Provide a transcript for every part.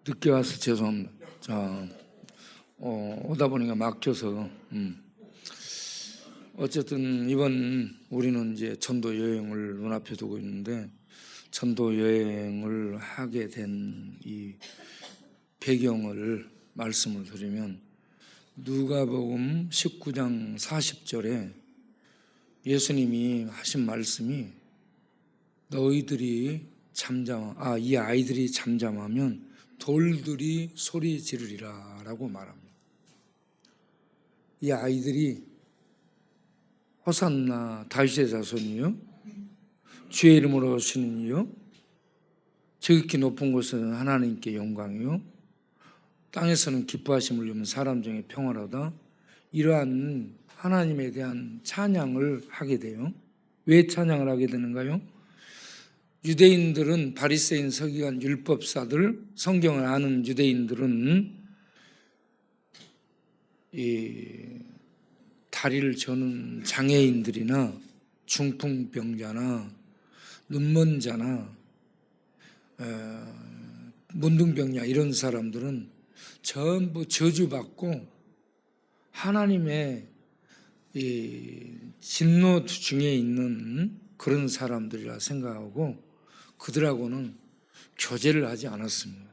늦게 와서 죄송합니다. 자, 오다 보니까 막혀서. 어쨌든 이번 우리는 이제 전도 여행을 눈앞에 두고 있는데, 전도 여행을 하게 된 이 배경을 말씀을 드리면, 누가복음 19장 40절에 예수님이 하신 말씀이 이 아이들이 잠잠하면 돌들이 소리 지르리라 라고 말합니다. 이 아이들이 호산나 다윗의 자손이요, 주의 이름으로 오시는 이요, 지극히 높은 곳은 하나님께 영광이요, 땅에서는 기뻐하심을 주면 사람 중에 평화로다, 이러한 하나님에 대한 찬양을 하게 돼요. 왜 찬양을 하게 되는가요? 유대인들은, 바리새인, 서기관, 율법사들, 성경을 아는 유대인들은 이 다리를 저는 장애인들이나 중풍병자나 눈먼 자나 문둥병자 이런 사람들은 전부 저주받고 하나님의 이 진노 중에 있는 그런 사람들이라 생각하고 그들하고는 교제를 하지 않았습니다.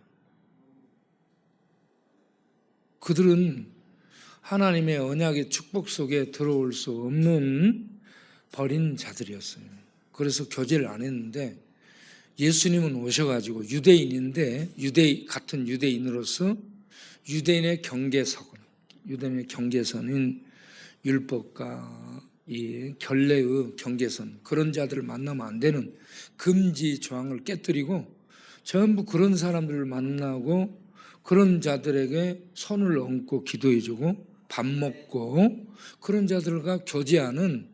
그들은 하나님의 언약의 축복 속에 들어올 수 없는 버린 자들이었어요. 그래서 교제를 안 했는데, 예수님은 오셔가지고 유대인인데, 같은 유대인으로서 유대인의 경계선인 율법과 이 결례의 경계선, 그런 자들을 만나면 안 되는 금지 조항을 깨뜨리고 전부 그런 사람들을 만나고 그런 자들에게 손을 얹고 기도해주고 밥 먹고 그런 자들과 교제하는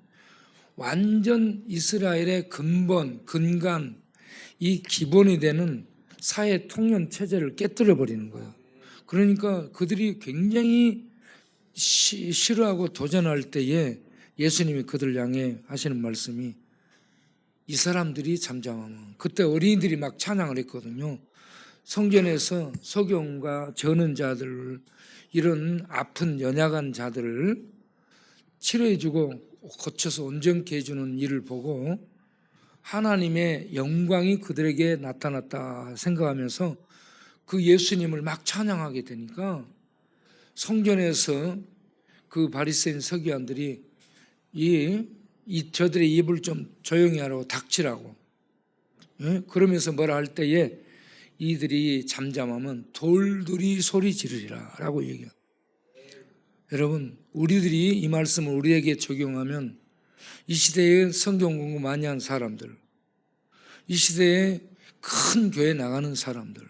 완전 이스라엘의 근간, 이 기본이 되는 사회 통념 체제를 깨뜨려 버리는 거예요. 그러니까 그들이 굉장히 싫어하고 도전할 때에 예수님이 그들 향해 하시는 말씀이, 이 사람들이 잠잠하면, 그때 어린이들이 막 찬양을 했거든요. 성전에서 소경과 저는 자들, 이런 아픈 연약한 자들을 치료해주고 고쳐서 온전케 해주는 일을 보고 하나님의 영광이 그들에게 나타났다 생각하면서 그 예수님을 막 찬양하게 되니까, 성전에서 그 바리새인 서기관들이 저들의 입을 좀 조용히 하라고, 닥치라고, 그러면서 뭐라 할 때에 이들이 잠잠하면 돌들이 소리 지르리라 라고 얘기해요. 여러분, 우리들이 이 말씀을 우리에게 적용하면 이 시대에 성경 공부 많이 한 사람들, 이 시대에 큰 교회 나가는 사람들,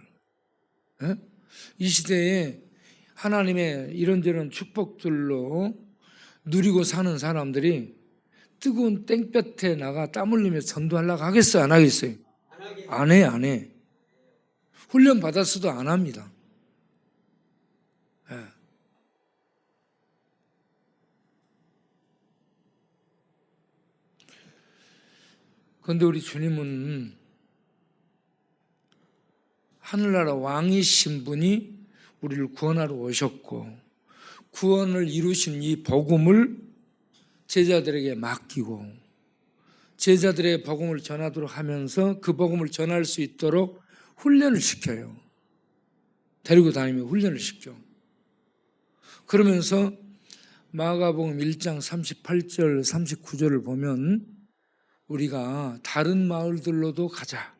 이 시대에 하나님의 이런저런 축복들로 누리고 사는 사람들이 뜨거운 땡볕에 나가 땀 흘리며 전도하려고 하겠어요? 안 하겠어요? 안 해. 훈련 받았어도 안 합니다. 그런데 우리 주님은 하늘나라 왕이신 분이 우리를 구원하러 오셨고, 구원을 이루신 이 복음을 제자들에게 맡기고 제자들의 복음을 전하도록 하면서 그 복음을 전할 수 있도록 훈련을 시켜요. 데리고 다니며 훈련을 시켜. 그러면서 마가복음 1장 38절 39절을 보면, 우리가 다른 마을들로도 가자,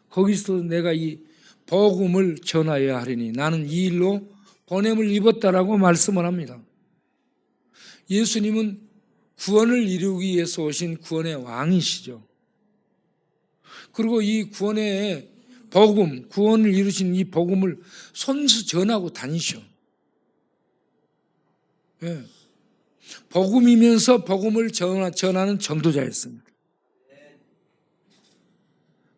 거기서 내가 이 복음을 전하여야 하리니 나는 이 일로 보냄을 입었다라고 말씀을 합니다. 예수님은 구원을 이루기 위해서 오신 구원의 왕이시죠. 그리고 이 구원의 복음, 구원을 이루신 이 복음을 손수 전하고 다니셔. 복음이면서 복음을 전하는 전도자였습니다.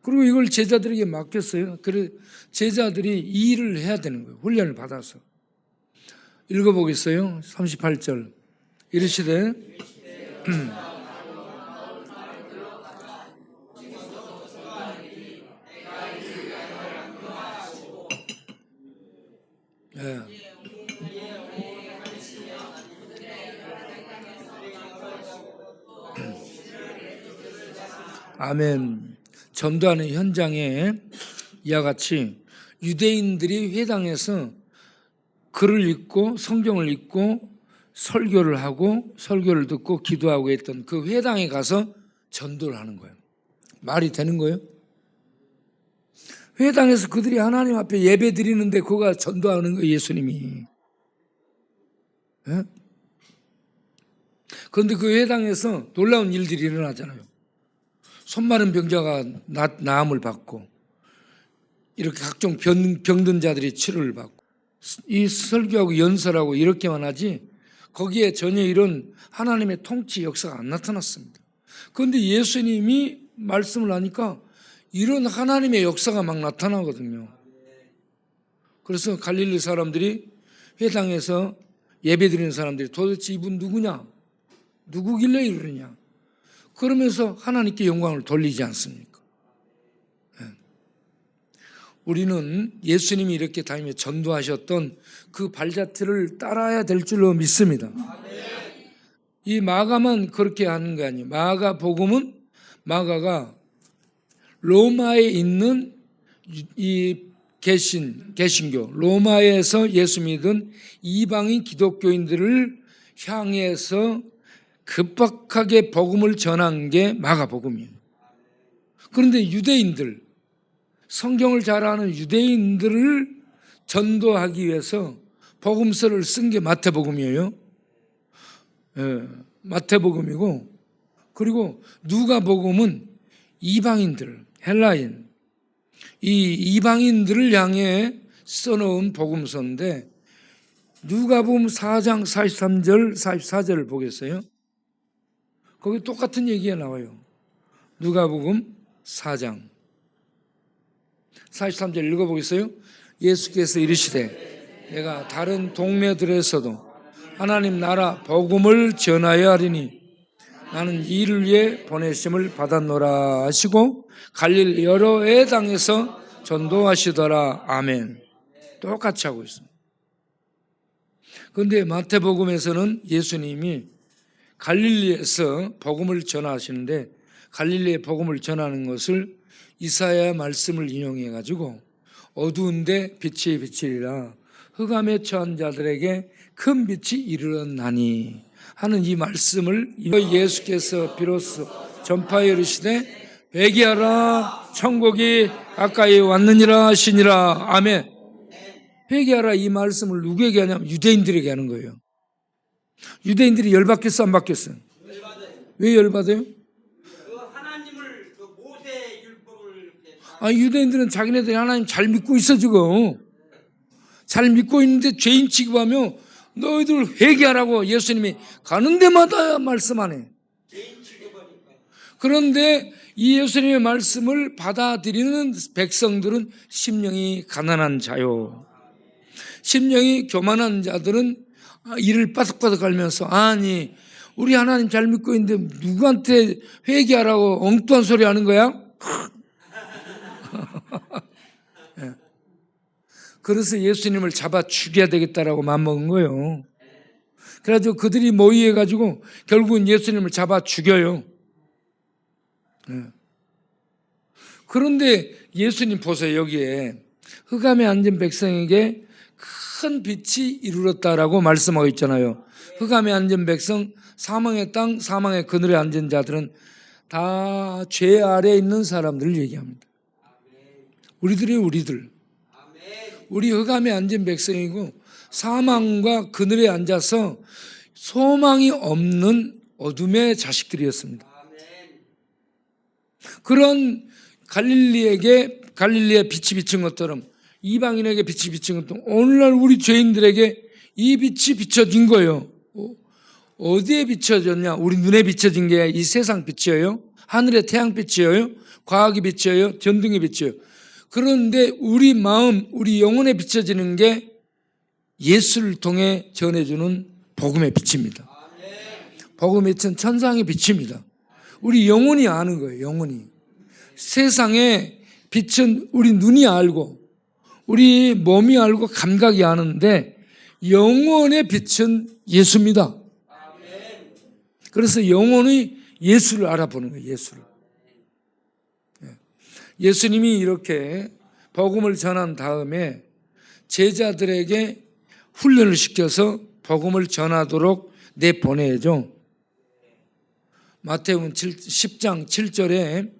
그리고 이걸 제자들에게 맡겼어요. 그래서 제자들이 이 일을 해야 되는 거예요. 훈련을 받아서. 읽어보겠어요. 38절. 이르시되 예. 아멘. 전도하는 현장에 이와 같이 유대인들이 회당에서 글을 읽고 성경을 읽고 설교를 하고 설교를 듣고 기도하고 했던 그 회당에 가서 전도를 하는 거예요. 말이 되는 거예요? 회당에서 그들이 하나님 앞에 예배 드리는데 그가 전도하는 거예요, 예수님이. 예? 그런데 그 회당에서 놀라운 일들이 일어나잖아요. 손마른 병자가 나음을 받고 이렇게 각종 병든 자들이 치료를 받고 이 설교하고 연설하고 이렇게만 하지 거기에 전혀 이런 하나님의 통치 역사가 안 나타났습니다. 그런데 예수님이 말씀을 하니까 이런 하나님의 역사가 막 나타나거든요. 그래서 갈릴리 사람들이 회당에서 예배드리는 사람들이 도대체 이분 누구냐? 누구길래 이러느냐? 그러면서 하나님께 영광을 돌리지 않습니까? 우리는 예수님이 이렇게 다니며 전도하셨던 그 발자취를 따라야 될 줄로 믿습니다. 이 마가만 그렇게 하는 게 아니에요. 마가복음은 마가가 로마에 있는 이 개신교, 로마에서 예수 믿은 이방인 기독교인들을 향해서 급박하게 복음을 전한 게 마가복음이에요. 그런데 유대인들, 성경을 잘 아는 유대인들을 전도하기 위해서 복음서를 쓴 게 마태복음이에요. 예, 마태복음이고, 그리고 누가복음은 이방인들, 헬라인, 이 이방인들을 향해 써놓은 복음서인데 누가복음 4장 43절, 44절을 보겠어요? 거기 똑같은 얘기가 나와요. 누가복음 4장 43절 읽어보겠어요? 예수께서 이르시되 내가 다른 동네들에서도 하나님 나라 복음을 전하여 하리니 나는 이를 위해 보내심을 받았노라 하시고 갈릴리 여러 회당에서 전도하시더라. 아멘. 똑같이 하고 있습니다. 그런데 마태복음에서는 예수님이 갈릴리에서 복음을 전하시는데 갈릴리의 복음을 전하는 것을 이사야 말씀을 인용해 가지고 어두운데 빛이 비치리라 흑암에 처한 자들에게 큰 빛이 이르렀나니 하는 이 말씀을 예수께서 비로소 전파하여 이르시되 회개하라 천국이 가까이 왔느니라 하시니라. 아멘. 회개하라 이 말씀을 누구에게 하냐면 유대인들에게 하는 거예요. 유대인들이 열받겠어 안 받겠어요? 왜 열받아요? 하나님을 모세 율법을 유대인들은 자기네들이 하나님 잘 믿고 있어 지금. 잘 믿고 있는데 죄인 취급하며 너희들 회개하라고 예수님이 가는 데마다 말씀하네. 그런데 이 예수님의 말씀을 받아들이는 백성들은 심령이 가난한 자요. 심령이 교만한 자들은 이를 바득바득 갈면서 아니 우리 하나님 잘 믿고 있는데 누구한테 회개하라고 엉뚱한 소리 하는 거야? 그래서 예수님을 잡아 죽여야 되겠다라고 맘먹은 거예요. 그래가지고 그들이 모의해가지고 결국은 예수님을 잡아 죽여요. 그런데 예수님 보세요. 여기에 흑암에 앉은 백성에게 큰 빛이 이르렀다라고 말씀하고 있잖아요. 흑암에 앉은 백성, 사망의 땅, 사망의 그늘에 앉은 자들은 다 죄 아래에 있는 사람들을 얘기합니다. 우리들. 우리 흑암에 앉은 백성이고 사망과 그늘에 앉아서 소망이 없는 어둠의 자식들이었습니다. 그런 갈릴리에 빛이 비친 것처럼 이방인에게 빛이 비친 것처럼 오늘날 우리 죄인들에게 이 빛이 비춰진 거예요. 어디에 비춰졌냐? 우리 눈에 비춰진 게 이 세상 빛이에요. 하늘의 태양빛이에요. 과학이 빛이에요. 전등이 빛이에요. 그런데 우리 마음, 우리 영혼에 비춰지는 게 예수를 통해 전해주는 복음의 빛입니다. 복음의 빛은 천상의 빛입니다. 우리 영혼이 아는 거예요. 영혼이. 세상의 빛은 우리 눈이 알고 우리 몸이 알고 감각이 아는데 영혼의 빛은 예수입니다. 그래서 영혼의 예수를 알아보는 거예요. 예수를. 예수님이 이렇게 복음을 전한 다음에 제자들에게 훈련을 시켜서 복음을 전하도록 내보내죠. 마태복음 10장 7절에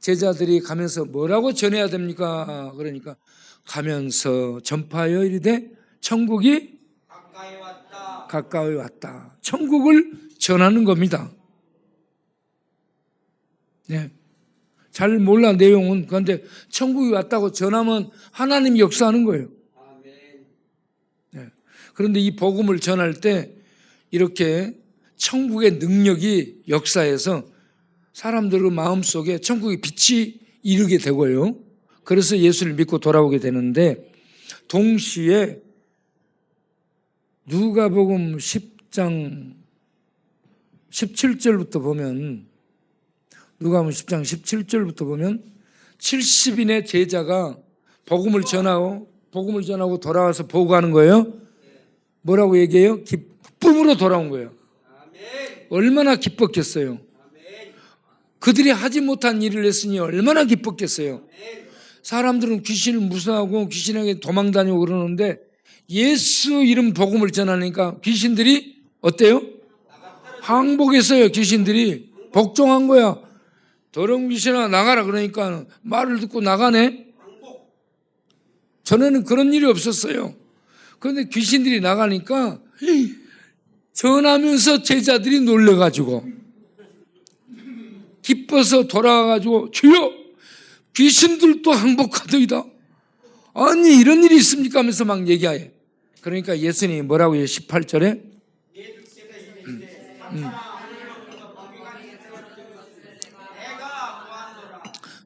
제자들이 가면서 뭐라고 전해야 됩니까? 그러니까 가면서 전파하여 이르되 천국이 가까이 왔다. 천국을 전하는 겁니다. 네. 잘 몰라 내용은. 그런데 천국이 왔다고 전하면 하나님이 역사하는 거예요. 네. 그런데 이 복음을 전할 때 이렇게 천국의 능력이 역사해서 사람들의 마음속에 천국의 빛이 이르게 되고요. 그래서 예수를 믿고 돌아오게 되는데 동시에 누가복음 10장 17절부터 보면 누가복음 10장 17절부터 보면 70인의 제자가 복음을 전하고 돌아와서 보고하는 거예요. 뭐라고 얘기해요? 기쁨으로 돌아온 거예요. 얼마나 기뻤겠어요. 그들이 하지 못한 일을 했으니 얼마나 기뻤겠어요. 사람들은 귀신을 무서워하고 귀신에게 도망 다니고 그러는데 예수 이름 복음을 전하니까 귀신들이 어때요? 항복했어요. 귀신들이 복종한 거야. 더러운 귀신아 나가라 그러니까 말을 듣고 나가네. 전에는 그런 일이 없었어요. 그런데 귀신들이 나가니까 전하면서 제자들이 놀래가지고 기뻐서 돌아와가지고 주여 귀신들도 항복하더이다. 아니 이런 일이 있습니까 하면서 막 얘기해. 그러니까 예수님이 뭐라고 해요? 18절에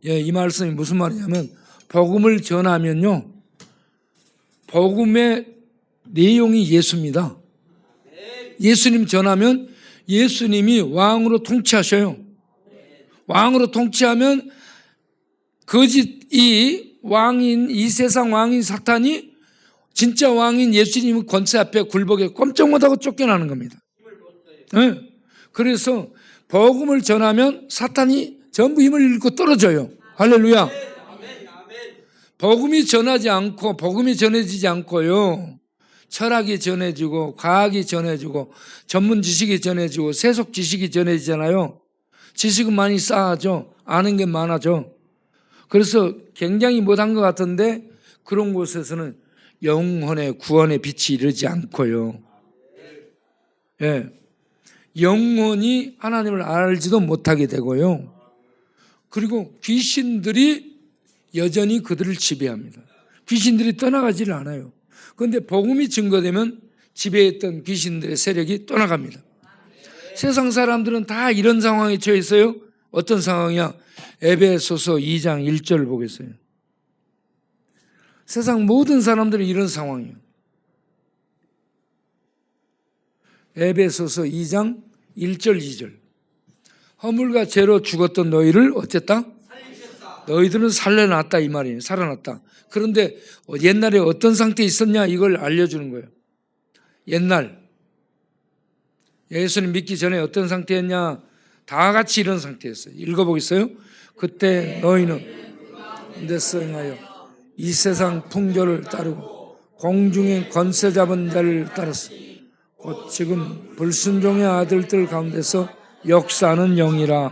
예, 이 말씀이 무슨 말이냐면 복음을 전하면요 복음의 내용이 예수입니다. 예수님 전하면 예수님이 왕으로 통치하셔요. 왕으로 통치하면 거짓 이 왕인 이 세상 왕인 사탄이 진짜 왕인 예수님의 권세 앞에 굴복해 꼼짝 못하고 쫓겨나는 겁니다. 네. 그래서 복음을 전하면 사탄이 전부 힘을 잃고 떨어져요. 할렐루야. 복음이 전하지 않고 복음이 전해지지 않고요. 철학이 전해지고 과학이 전해지고 전문 지식이 전해지고 세속 지식이 전해지잖아요. 지식은 많이 쌓아져. 아는 게 많아져. 그래서 굉장히 못한 것 같은데 그런 곳에서는 영혼의 구원의 빛이 이르지 않고요. 예. 영혼이 하나님을 알지도 못하게 되고요. 그리고 귀신들이 여전히 그들을 지배합니다. 귀신들이 떠나가지를 않아요. 그런데 복음이 증거되면 지배했던 귀신들의 세력이 떠나갑니다. 세상 사람들은 다 이런 상황에 처해 있어요. 어떤 상황이야? 에베소서 2장 1절 보겠어요. 세상 모든 사람들은 이런 상황이에요. 에베소서 2장 1절 2절. 허물과 죄로 죽었던 너희를 어쨌다? 너희들은 살려놨다 이 말이에요. 살아났다. 그런데 옛날에 어떤 상태에 있었냐 이걸 알려주는 거예요. 옛날 예수님 믿기 전에 어떤 상태였냐? 다 같이 이런 상태였어요. 읽어보겠어요? 그때 너희는 데서 행하여 이 세상 풍조를 따르고 공중의 권세 잡은 자를 따랐어. 곧 지금 불순종의 아들들 가운데서 역사하는 영이라.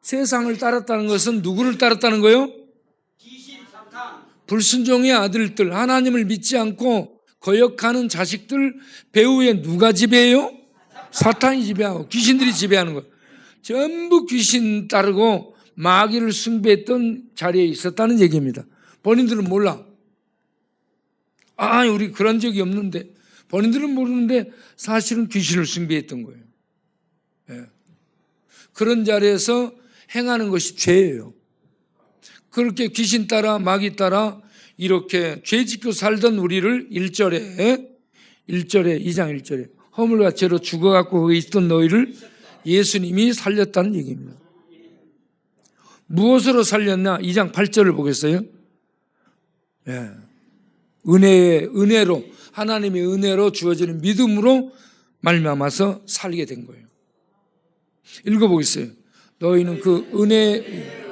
세상을 따랐다는 것은 누구를 따랐다는 거예요? 불순종의 아들들, 하나님을 믿지 않고 거역하는 자식들 배후에 누가 지배해요? 사탄이 지배하고 귀신들이 지배하는 거예요. 전부 귀신 따르고 마귀를 숭배했던 자리에 있었다는 얘기입니다. 본인들은 몰라. 우리 그런 적이 없는데. 본인들은 모르는데 사실은 귀신을 숭배했던 거예요. 예. 그런 자리에서 행하는 것이 죄예요. 그렇게 귀신 따라 마귀 따라 이렇게 죄 짓고 살던 우리를 2장 1절에 허물과 죄로 죽어갖고 거기 있던 너희를 예수님이 살렸다는 얘기입니다. 무엇으로 살렸나? 2장 8절을 보겠어요? 예. 은혜로 하나님의 은혜로 주어지는 믿음으로 말미암아서 살게 된 거예요. 읽어보겠어요. 너희는 그 은혜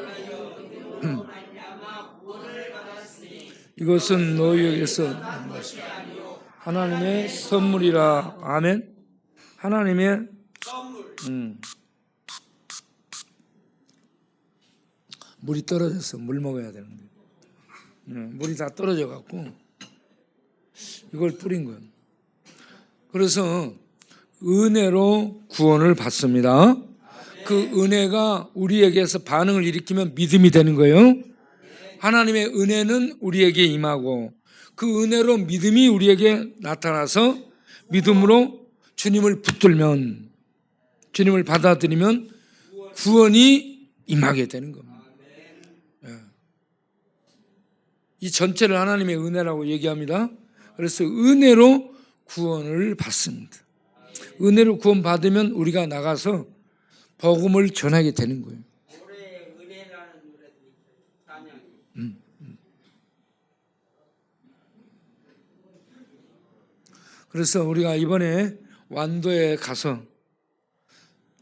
이것은 너희에게서 하나님의 선물이라. 아멘. 하나님의 물이 떨어져서 물 먹어야 되는데 물이 다 떨어져 갖고 이걸 뿌린 거예요. 그래서 은혜로 구원을 받습니다. 그 은혜가 우리에게서 반응을 일으키면 믿음이 되는 거예요. 하나님의 은혜는 우리에게 임하고 그 은혜로 믿음이 우리에게 나타나서 믿음으로 주님을 붙들면, 주님을 받아들이면 구원이 임하게 되는 겁니다. 이 전체를 하나님의 은혜라고 얘기합니다. 그래서 은혜로 구원을 받습니다. 은혜로 구원 받으면 우리가 나가서 복음을 전하게 되는 거예요. 그래서 우리가 이번에 완도에 가서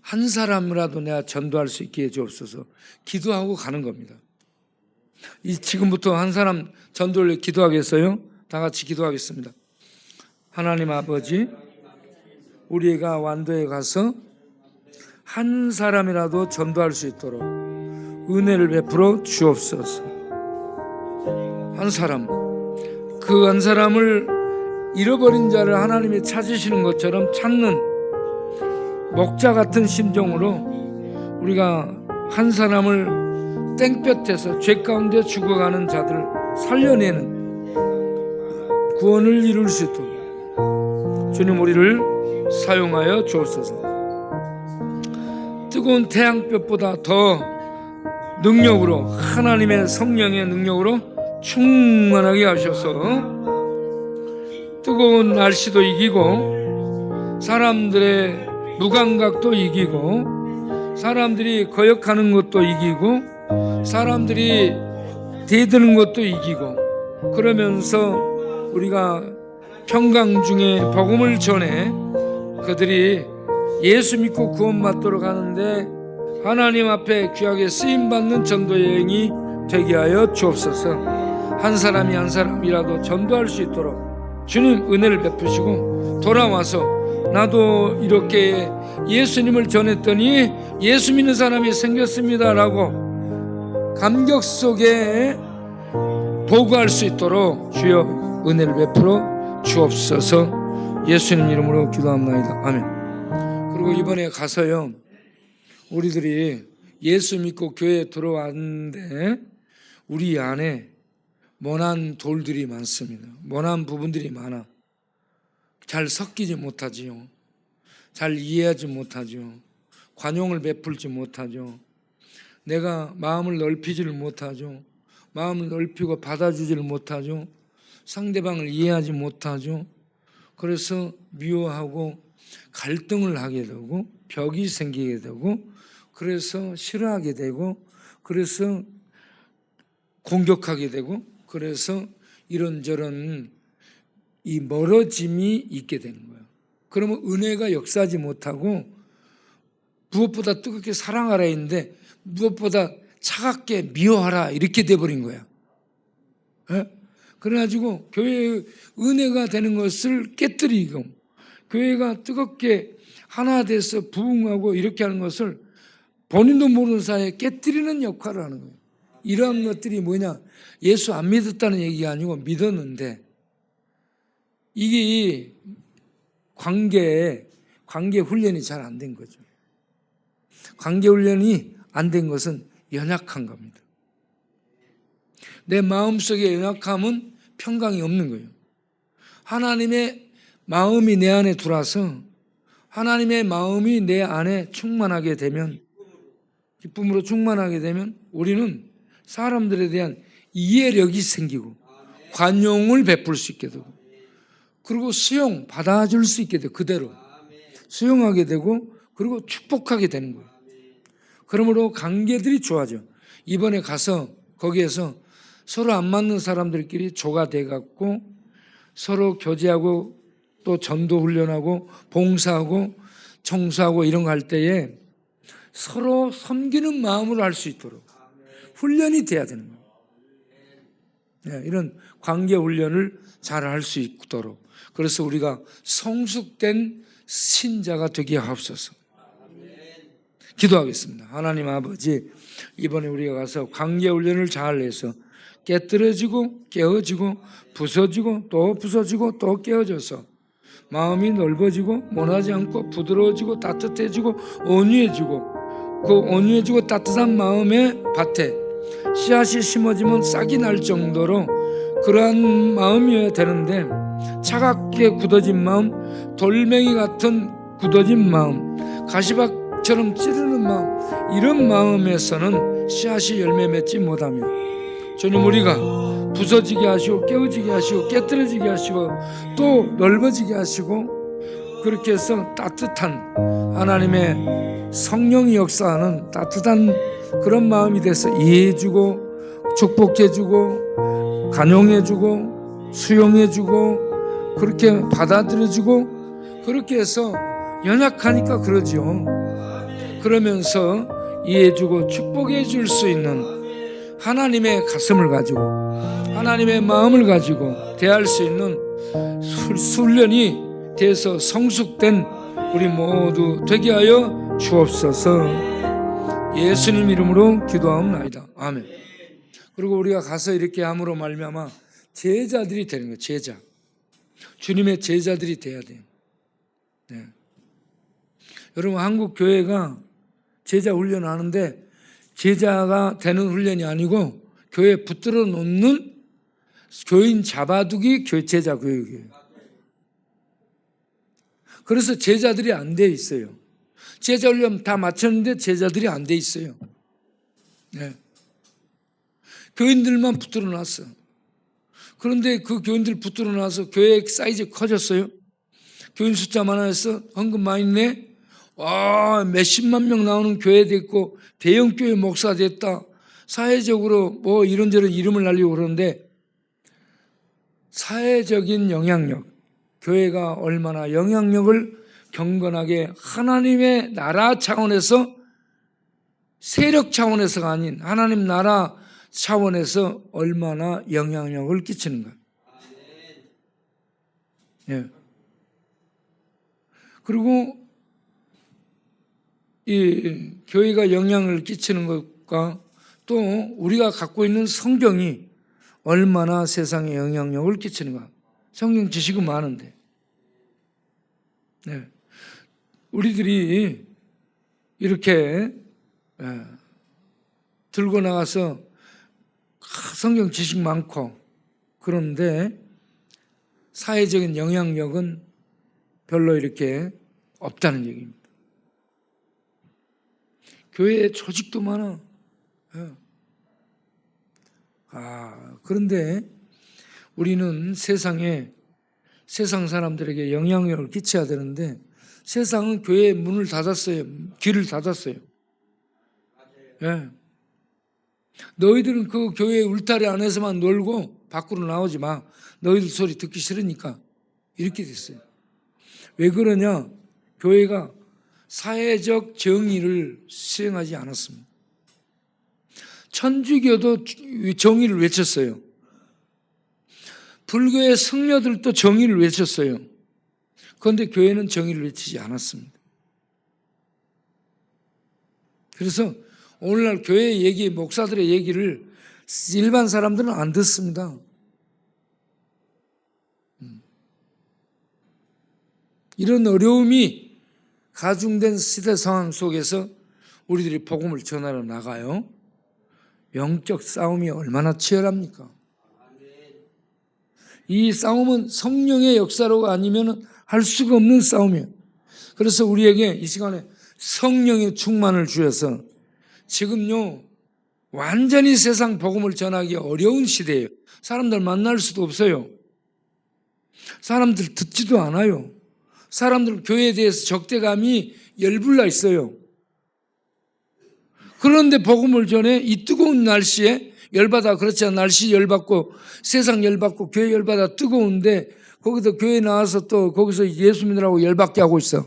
한 사람이라도 내가 전도할 수 있게 해주옵소서 기도하고 가는 겁니다. 지금부터 한 사람 전도를 기도하겠어요? 다 같이 기도하겠습니다. 하나님 아버지, 우리가 완도에 가서 한 사람이라도 전도할 수 있도록 은혜를 베풀어 주옵소서. 한 사람, 그 한 사람을 잃어버린 자를 하나님이 찾으시는 것처럼 찾는 목자 같은 심정으로 우리가 한 사람을 땡볕에서 죄 가운데 죽어가는 자들을 살려내는 구원을 이룰 수 있도록 주님 우리를 사용하여 주옵소서. 뜨거운 태양볕보다 더 능력으로 하나님의 성령의 능력으로 충만하게 하셔서 뜨거운 날씨도 이기고 사람들의 무감각도 이기고 사람들이 거역하는 것도 이기고 사람들이 대드는 것도 이기고 그러면서 우리가 평강 중에 복음을 전해 그들이 예수 믿고 구원받도록 하는데 하나님 앞에 귀하게 쓰임받는 전도 여행이 되게 하여 주옵소서. 한 사람이 한 사람이라도 전도할 수 있도록 주님 은혜를 베푸시고 돌아와서 나도 이렇게 예수님을 전했더니 예수 믿는 사람이 생겼습니다라고 감격 속에 보고할 수 있도록 주여 은혜를 베풀어 주옵소서. 예수님 이름으로 기도합니다. 아멘. 그리고 이번에 가서요 우리들이 예수 믿고 교회에 들어왔는데 우리 안에 모난 돌들이 많습니다. 모난 부분들이 많아. 잘 섞이지 못하지요. 잘 이해하지 못하죠. 관용을 베풀지 못하죠. 내가 마음을 넓히지를 못하죠. 마음을 넓히고 받아주지를 못하죠. 상대방을 이해하지 못하죠. 그래서 미워하고 갈등을 하게 되고 벽이 생기게 되고 그래서 싫어하게 되고 그래서 공격하게 되고 그래서 이런저런 이 멀어짐이 있게 되는 거예요. 그러면 은혜가 역사하지 못하고 무엇보다 뜨겁게 사랑하라 했는데 무엇보다 차갑게 미워하라 이렇게 돼버린 거야. 그래가지고 교회의 은혜가 되는 것을 깨뜨리고 교회가 뜨겁게 하나 돼서 부흥하고 이렇게 하는 것을 본인도 모르는 사이에 깨뜨리는 역할을 하는 거예요. 이러한 것들이 뭐냐? 예수 안 믿었다는 얘기가 아니고 믿었는데 이게 관계 훈련이 잘 안 된 거죠. 관계 훈련이 안 된 것은 연약한 겁니다. 내 마음속에 연약함은 평강이 없는 거예요. 하나님의 마음이 내 안에 들어와서 하나님의 마음이 내 안에 충만하게 되면 기쁨으로 충만하게 되면 우리는 사람들에 대한 이해력이 생기고 관용을 베풀 수 있게 되고 그리고 받아줄 수 있게 되고 그대로 수용하게 되고 그리고 축복하게 되는 거예요. 그러므로 관계들이 좋아져. 이번에 가서 거기에서 서로 안 맞는 사람들끼리 조가 돼갖고 서로 교제하고 또 전도 훈련하고 봉사하고 청소하고 이런 거 할 때에 서로 섬기는 마음으로 할 수 있도록 훈련이 돼야 되는 거예요. 네, 이런 관계 훈련을 잘 할 수 있도록. 그래서 우리가 성숙된 신자가 되게 하옵소서. 기도하겠습니다. 하나님 아버지, 이번에 우리가 가서 관계 훈련을 잘 해서 깨뜨려지고 깨어지고 부서지고 또 부서지고 또 깨어져서 마음이 넓어지고 모나지 않고 부드러워지고 따뜻해지고 온유해지고 그 온유해지고 따뜻한 마음의 밭에 씨앗이 심어지면 싹이 날 정도로 그러한 마음이어야 되는데 차갑게 굳어진 마음, 돌멩이 같은 굳어진 마음, 가시박처럼 찌르는 마음, 이런 마음에서는 씨앗이 열매 맺지 못하며 주님, 우리가 부서지게 하시고 깨어지게 하시고 깨뜨려지게 하시고 또 넓어지게 하시고 그렇게 해서 따뜻한 하나님의 성령이 역사하는 따뜻한 그런 마음이 돼서 이해해주고 축복해주고 간용해주고 수용해주고 그렇게 받아들여주고 그렇게 해서 연약하니까 그러죠. 그러면서 이해해주고 축복해줄 수 있는 하나님의 가슴을 가지고 하나님의 마음을 가지고 대할 수 있는 훈련이 돼서 성숙된 우리 모두 되게 하여 주옵소서. 예수님 이름으로 기도하옵나이다. 아멘. 그리고 우리가 가서 이렇게 함으로 말미암아 제자들이 되는 거예요. 제자. 주님의 제자들이 돼야 돼요. 네. 여러분, 한국 교회가 제자 훈련하는데 제자가 되는 훈련이 아니고 교회에 붙들어 놓는 교인 잡아두기 제자 교육이에요. 그래서 제자들이 안 돼 있어요. 제자 훈련 다 마쳤는데 제자들이 안 돼 있어요. 네. 교인들만 붙들어 놨어. 그런데 그 교인들 붙들어 놔서 교회 사이즈 커졌어요. 교인 숫자 많아서 헌금 많이 내. 와, 몇십만 명 나오는 교회 됐고 대형교회 목사 됐다. 사회적으로 뭐 이런저런 이름을 날리고 그러는데 사회적인 영향력, 교회가 얼마나 영향력을 경건하게 하나님의 나라 차원에서 세력 차원에서가 아닌 하나님 나라 차원에서 얼마나 영향력을 끼치는가. 예. 그리고 이 교회가 영향을 끼치는 것과 또 우리가 갖고 있는 성경이 얼마나 세상에 영향력을 끼치는가. 성경 지식은 많은데. 네. 우리들이 이렇게 들고 나가서 성경 지식 많고 그런데 사회적인 영향력은 별로 이렇게 없다는 얘기입니다. 교회에 조직도 많아. 그런데 우리는 세상 사람들에게 영향력을 끼쳐야 되는데 세상은 교회의 문을 닫았어요. 귀를 닫았어요. 예. 너희들은 그 교회 울타리 안에서만 놀고 밖으로 나오지 마. 너희들 소리 듣기 싫으니까. 이렇게 됐어요. 왜 그러냐? 교회가 사회적 정의를 수행하지 않았습니다. 천주교도 정의를 외쳤어요. 불교의 성녀들도 정의를 외쳤어요. 그런데 교회는 정의를 외치지 않았습니다. 그래서 오늘날 교회 얘기, 목사들의 얘기를 일반 사람들은 안 듣습니다. 이런 어려움이 가중된 시대 상황 속에서 우리들이 복음을 전하러 나가요. 영적 싸움이 얼마나 치열합니까? 이 싸움은 성령의 역사로가 아니면 할 수가 없는 싸움이에요. 그래서 우리에게 이 시간에 성령의 충만을 주셔서 지금요 완전히 세상 복음을 전하기 어려운 시대예요. 사람들 만날 수도 없어요. 사람들 듣지도 않아요. 사람들 교회에 대해서 적대감이 열불나 있어요. 그런데 복음을 전해 이 뜨거운 날씨에 열받아. 그렇지 않아. 날씨 열받고 세상 열받고 교회 열받아 뜨거운데 거기서 교회 나와서 또 거기서 예수 믿으라고 열받게 하고 있어.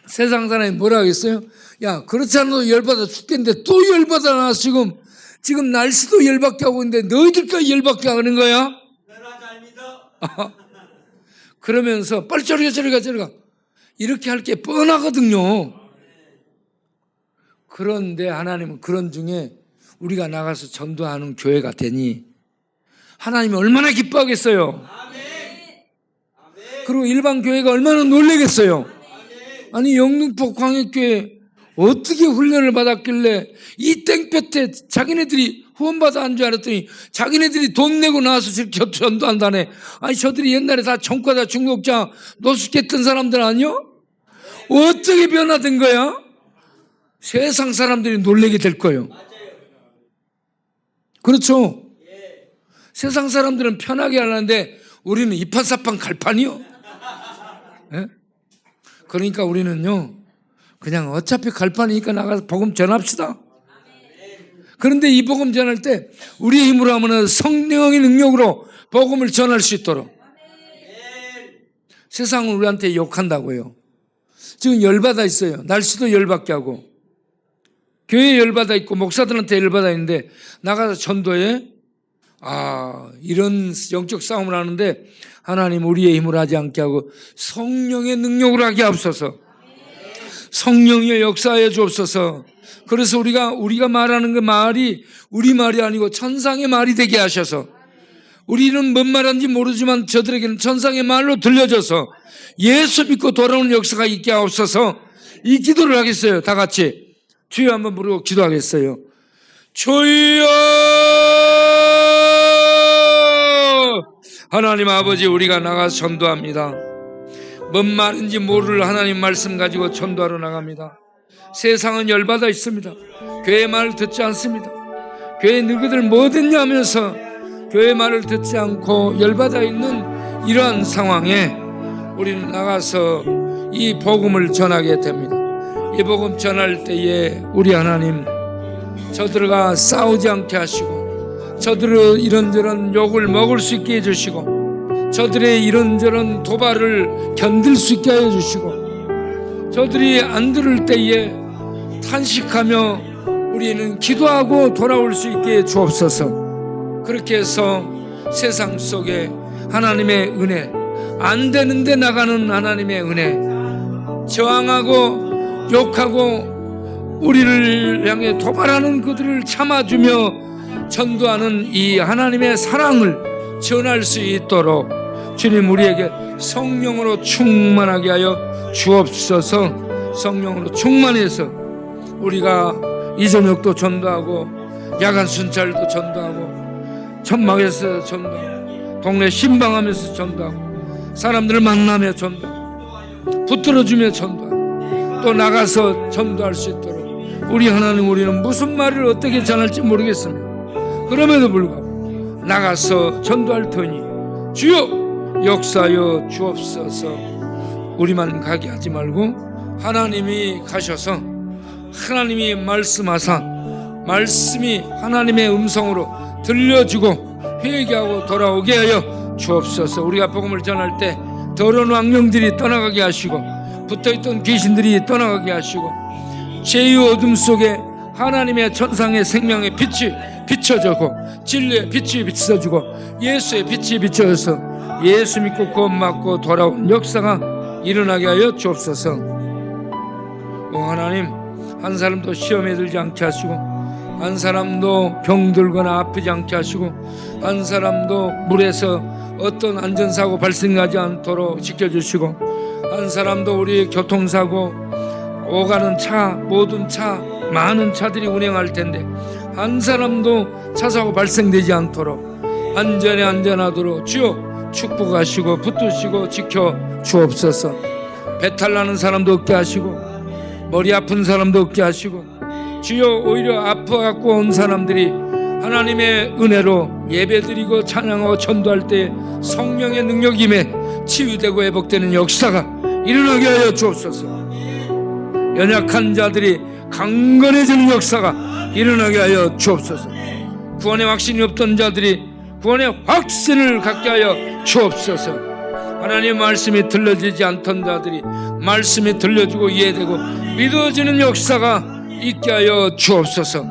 세상 사람이 뭐라 하겠어요? 야, 그렇지 않아도 열받아 죽겠는데 또 열받아 나 지금 날씨도 열받게 하고 있는데 너희들까지 열받게 하는 거야? 내가 잘 믿어. 그러면서 빨리 저리 가. 이렇게 할 게 뻔하거든요. 그런데 하나님은 그런 중에 우리가 나가서 전도하는 교회가 되니 하나님이 얼마나 기뻐하겠어요. 그리고 일반 교회가 얼마나 놀라겠어요. 아니 영등포 광역교회 어떻게 훈련을 받았길래 이 땡볕에 자기네들이 후원받아 한 줄 알았더니 자기네들이 돈 내고 나와서 저렇게 전도한다네. 아니 저들이 옛날에 다 청과자 중독자 노숙했던 사람들 아니요? 어떻게 변화된 거야? 세상 사람들이 놀라게 될 거예요. 그렇죠? 세상 사람들은 편하게 하는데 우리는 이판사판 갈판이요. 네? 그러니까 우리는요 그냥 어차피 갈판이니까 나가서 복음 전합시다. 그런데 이 복음 전할 때 우리의 힘으로 하면 성령의 능력으로 복음을 전할 수 있도록. 세상은 우리한테 욕한다고요. 지금 열받아 있어요. 날씨도 열받게 하고 교회에 열받아 있고 목사들한테 열받아 있는데 나가서 전도해? 이런 영적 싸움을 하는데 하나님 우리의 힘으로 하지 않게 하고 성령의 능력으로 하게 하옵소서. 성령의 역사에 주옵소서. 그래서 우리가 말하는 그 말이 우리 말이 아니고 천상의 말이 되게 하셔서 우리는 뭔 말하는지 모르지만 저들에게는 천상의 말로 들려져서 예수 믿고 돌아오는 역사가 있게 하옵소서. 이 기도를 하겠어요. 다 같이 주여 한번 부르고 기도하겠어요. 주여 하나님 아버지 우리가 나가서 전도합니다. 뭔 말인지 모를 하나님 말씀 가지고 전도하러 나갑니다. 세상은 열받아 있습니다. 교회 말을 듣지 않습니다. 교회 너희들 뭐 됐냐 하면서 교회 말을 듣지 않고 열받아 있는 이러한 상황에 우리는 나가서 이 복음을 전하게 됩니다. 이 복음 전할 때에 우리 하나님 저들과 싸우지 않게 하시고 저들의 이런저런 욕을 먹을 수 있게 해주시고 저들의 이런저런 도발을 견딜 수 있게 해주시고 저들이 안 들을 때에 탄식하며 우리는 기도하고 돌아올 수 있게 주옵소서. 그렇게 해서 세상 속에 하나님의 은혜, 안 되는데 나가는 하나님의 은혜, 저항하고 욕하고 우리를 향해 도발하는 그들을 참아주며 전도하는 이 하나님의 사랑을 전할 수 있도록 주님 우리에게 성령으로 충만하게 하여 주옵소서. 성령으로 충만해서 우리가 이 저녁도 전도하고 야간 순찰도 전도하고 천막에서 전도하고 동네 신방하면서 전도하고 사람들을 만나며 전도하고 붙들어주며 전도하고 또 나가서 전도할 수 있도록 우리 하나님 우리는 무슨 말을 어떻게 전할지 모르겠습니다. 그럼에도 불구하고 나가서 전도할 터니 주여 역사하여 주옵소서. 우리만 가게 하지 말고 하나님이 가셔서 하나님이 말씀하사 말씀이 하나님의 음성으로 들려주고 회개하고 돌아오게 하여 주옵소서. 우리가 복음을 전할 때 더러운 왕령들이 떠나가게 하시고 붙어있던 귀신들이 떠나가게 하시고 죄의 어둠 속에 하나님의 천상의 생명의 빛이 비춰지고 진리의 빛이 비춰지고 예수의 빛이 비춰져서 예수 믿고 구원받고 돌아온 역사가 일어나게 하여 주옵소서. 하나님 한 사람도 시험에 들지 않게 하시고 한 사람도 병들거나 아프지 않게 하시고 한 사람도 물에서 어떤 안전사고 발생하지 않도록 지켜주시고 한 사람도 우리 교통사고 오가는 차 모든 차 많은 차들이 운행할 텐데 한 사람도 차사고 발생되지 않도록 안전에 안전하도록 주여 축복하시고 붙드시고 지켜 주옵소서. 배탈 나는 사람도 없게 하시고 머리 아픈 사람도 없게 하시고 주여 오히려 아파갖고 온 사람들이 하나님의 은혜로 예배드리고 찬양하고 전도할 때 성령의 능력임에 치유되고 회복되는 역사가 일어나게 하여 주옵소서. 연약한 자들이 강건해지는 역사가 일어나게 하여 주옵소서. 구원의 확신이 없던 자들이 구원의 확신을 갖게 하여 주옵소서. 하나님의 말씀이 들려지지 않던 자들이 말씀이 들려주고 이해되고 믿어지는 역사가 있게 하여 주옵소서.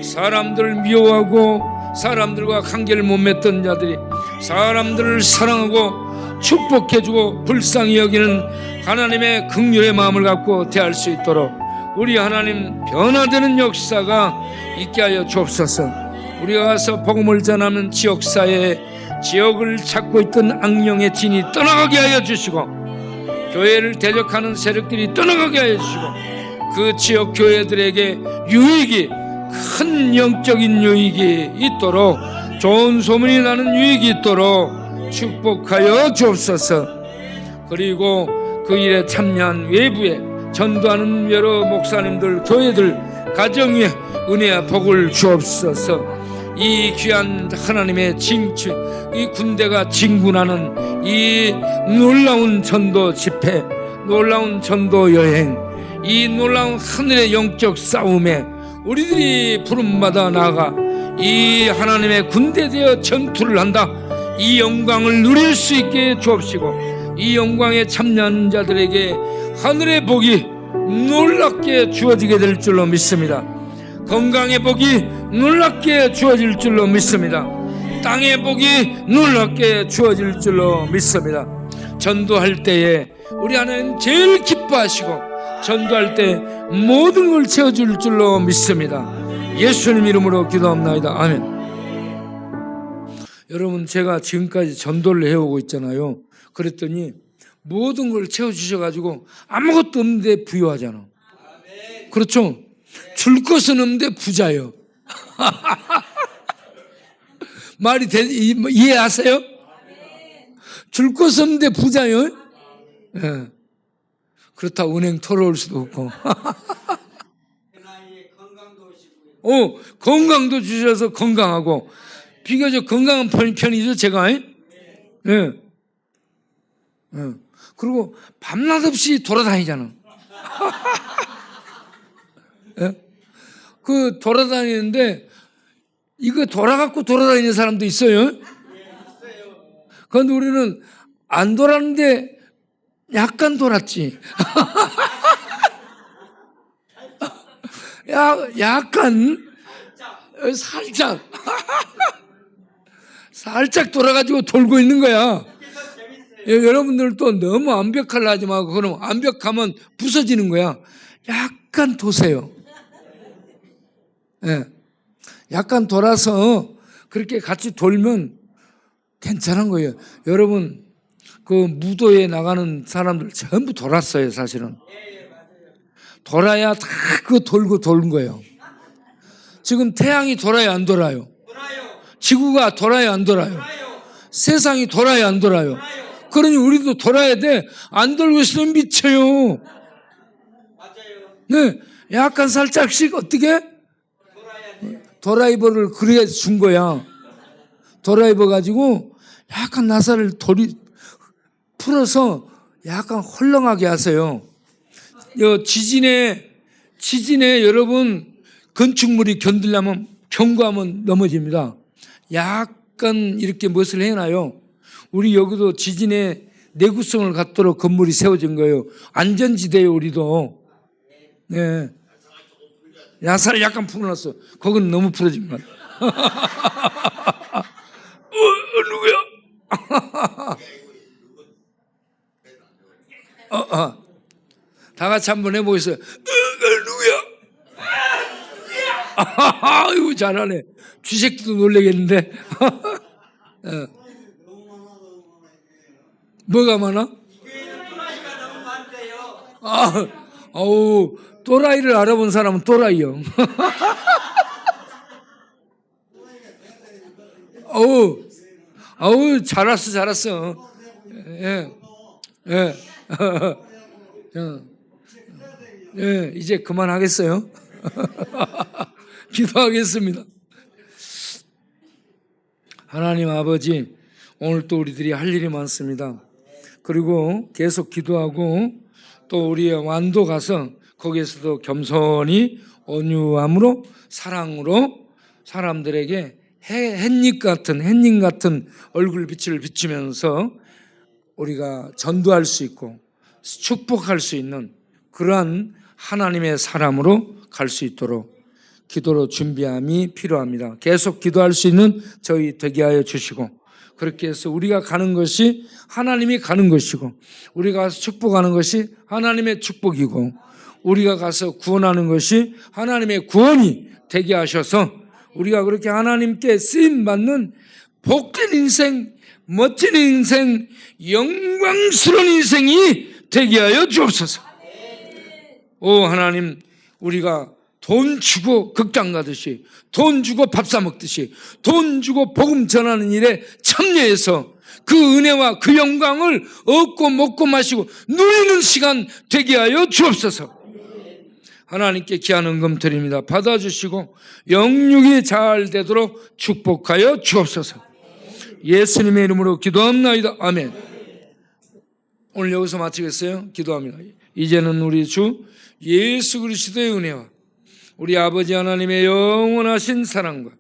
사람들을 미워하고 사람들과 관계를 못 맺던 자들이 사람들을 사랑하고 축복해주고 불쌍히 여기는 하나님의 긍휼의 마음을 갖고 대할 수 있도록 우리 하나님 변화되는 역사가 있게 하여 주옵소서. 우리가 가서 복음을 전하는 지역사회에 지역을 찾고 있던 악령의 진이 떠나가게 하여 주시고 교회를 대적하는 세력들이 떠나가게 하여 주시고 그 지역 교회들에게 유익이 큰 영적인 유익이 있도록 좋은 소문이 나는 유익이 있도록 축복하여 주옵소서. 그리고 그 일에 참여한 외부에 전도하는 여러 목사님들, 교회들, 가정 위에 은혜와 복을 주옵소서. 이 귀한 하나님의 징치, 이 군대가 진군하는 이 놀라운 전도 집회, 놀라운 전도 여행, 이 놀라운 하늘의 영적 싸움에 우리들이 부름받아 나아가 이 하나님의 군대 되어 전투를 한다. 이 영광을 누릴 수 있게 주옵시고 이 영광에 참여하는 자들에게 하늘의 복이 놀랍게 주어지게 될 줄로 믿습니다. 건강의 복이 놀랍게 주어질 줄로 믿습니다. 땅의 복이 놀랍게 주어질 줄로 믿습니다. 전도할 때에 우리 하나님 제일 기뻐하시고 전도할 때 모든 걸 채워줄 줄로 믿습니다. 예수님 이름으로 기도합나이다. 아멘. 여러분, 제가 지금까지 전도를 해오고 있잖아요. 그랬더니 모든 걸 채워주셔가지고 아무것도 없는데 부유하잖아. 그렇죠? 줄 것은 없는데 부자요. 말이 이해하세요? 줄 것은 없는데 부자요? 예. 그렇다고 은행 털어올 수도 없고. 건강도 주셔서 건강하고 비교적 건강한 편이죠, 제가. 예. 예. 그리고 밤낮 없이 돌아다니잖아. 예? 그 돌아다니는데 이거 돌아갖고 돌아다니는 사람도 있어요. 그런데 우리는 안 돌았는데 약간 돌았지. 약간 살짝 돌아가지고 돌고 있는 거야. 여러분들도 너무 완벽하려 하지 말고 그럼 완벽하면 부서지는 거야. 약간 도세요. 예. 약간 돌아서 그렇게 같이 돌면 괜찮은 거예요. 여러분, 그 무도에 나가는 사람들 전부 돌았어요, 사실은. 돌아야 다 그거 돌고 도는 거예요. 지금 태양이 돌아야 안 돌아요? 지구가 돌아야 안 돌아요? 세상이 돌아야 안 돌아요? 그러니 우리도 돌아야 돼. 안 돌고 있으면 미쳐요. 네, 약간 살짝씩 어떻게? 드라이버를 그래 준 거야. 드라이버 가지고 약간 나사를 풀어서 약간 헐렁하게 하세요. 지진에 여러분 건축물이 견디려면 경고하면 넘어집니다. 약간 이렇게 무엇을 해놔요. 우리 여기도 지진에 내구성을 갖도록 건물이 세워진 거예요. 안전지대예요, 우리도. 네. 야사를 약간 풀어놨어. 거기는 너무 풀어진 것 같아. 누구야? 다 같이 한번 해보겠어요. 누구야? 아이고, 잘하네. 쥐새끼도 놀라겠는데. 뭐가 많아? 또라이를 알아본 사람은 또라이요. 잘했어. 예. 예, 이제 그만하겠어요. 기도하겠습니다. 하나님 아버지, 오늘 또 우리들이 할 일이 많습니다. 그리고 계속 기도하고 또 우리의 완도 가서 거기에서도 겸손히 온유함으로 사랑으로 사람들에게 햇님 같은 얼굴빛을 비추면서 우리가 전도할 수 있고 축복할 수 있는 그러한 하나님의 사람으로 갈 수 있도록 기도로 준비함이 필요합니다. 계속 기도할 수 있는 저희 되게 하여 주시고, 그렇게 해서 우리가 가는 것이 하나님이 가는 것이고, 우리가 가서 축복하는 것이 하나님의 축복이고, 우리가 가서 구원하는 것이 하나님의 구원이 되게 하셔서 우리가 그렇게 하나님께 쓰임받는 복된 인생, 멋진 인생, 영광스러운 인생이 되게 하여 주옵소서. 오 하나님, 우리가 돈 주고 극장 가듯이, 돈 주고 밥 사 먹듯이, 돈 주고 복음 전하는 일에 참여해서 그 은혜와 그 영광을 얻고 먹고 마시고 누리는 시간 되게 하여 주옵소서. 하나님께 귀한 헌금 드립니다. 받아주시고 영육이 잘 되도록 축복하여 주옵소서. 예수님의 이름으로 기도합나이다. 아멘. 오늘 여기서 마치겠어요. 기도합니다. 이제는 우리 주 예수 그리스도의 은혜와 우리 아버지 하나님의 영원하신 사랑과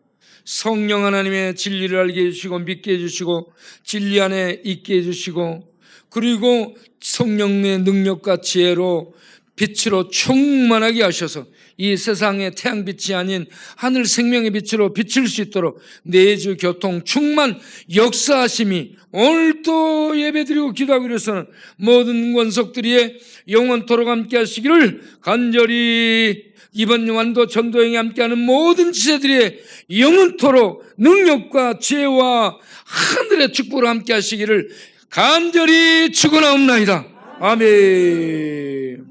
성령 하나님의 진리를 알게 해주시고 믿게 해주시고 진리 안에 있게 해주시고, 그리고 성령의 능력과 지혜로 빛으로 충만하게 하셔서 이 세상의 태양빛이 아닌 하늘 생명의 빛으로 비칠 수 있도록 내주 교통 충만 역사하심이 오늘도 예배드리고 기도하기 위해서는 모든 권속들이 영원토록 함께 하시기를 간절히, 이번 완도 전도행에 함께하는 모든 지체들이 영원토록 능력과 지혜와 하늘의 축복으로 함께 하시기를 간절히 축원하옵나이다. 아멘.